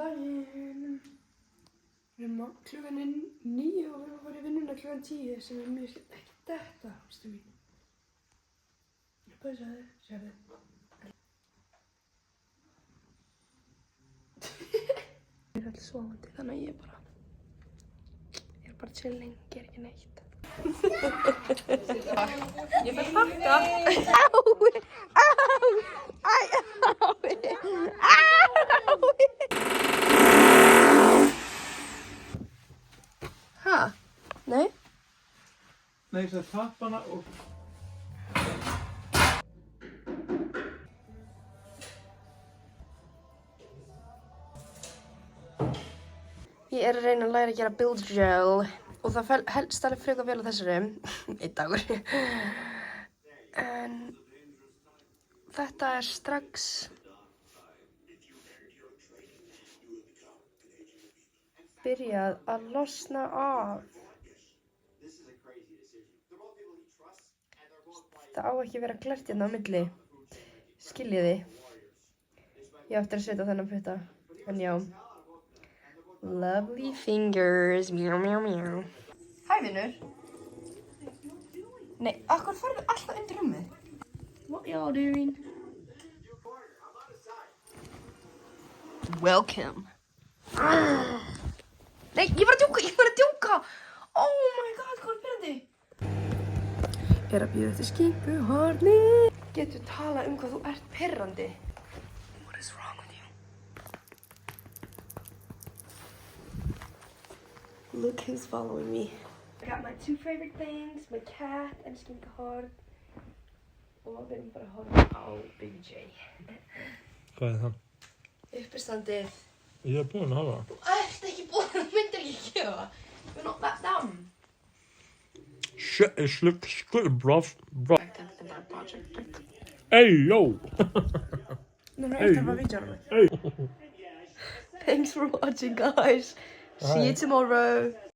daginn. Klukkan 9 og við varum í vinnuna klukkan 10 sem mjög skemmt. Ekki þetta, ástu mín. Hvað sagði? Sérðu? Ég öll sofandi þannig að ég er bara chilling, ger ekki neitt. Ég fæ pakka. Ha? Nei? Nei, það tapp hana og... Ég er að reyna að læra að gera build gel og það helst alveg frekar vel á þessari, einn dagur. En þetta er strax byrjað að losna af. Það á ekki að vera glært hérna á milli, skiljiði. Ég á eftir að setja þennan putta, en já. Lovely fingers, mjau mjau mjau. Hæ vinur. Nei, akkur farðu alltaf undir rúmið? What y'all doing? Welcome. Nei, ég var að djóka. Oh my god, hvað er byrjandi? Ég er að bíða eftir skípuhorni. Getur talað hvað þú ert pirrandi? What is wrong with you? Look who's following me. I got my two favorite things, my cat and skípuhorn. Og við erum bara að horfa á Baby J. Hvað er það? Uppistandið. Ég er búinn að hafa það. Þú ert ekki búinn, þú myndir ekki gefa. We're not that dumb. Shit, it looks good, bruv. Hey, yo! Hey! Thanks for watching, guys. See you tomorrow.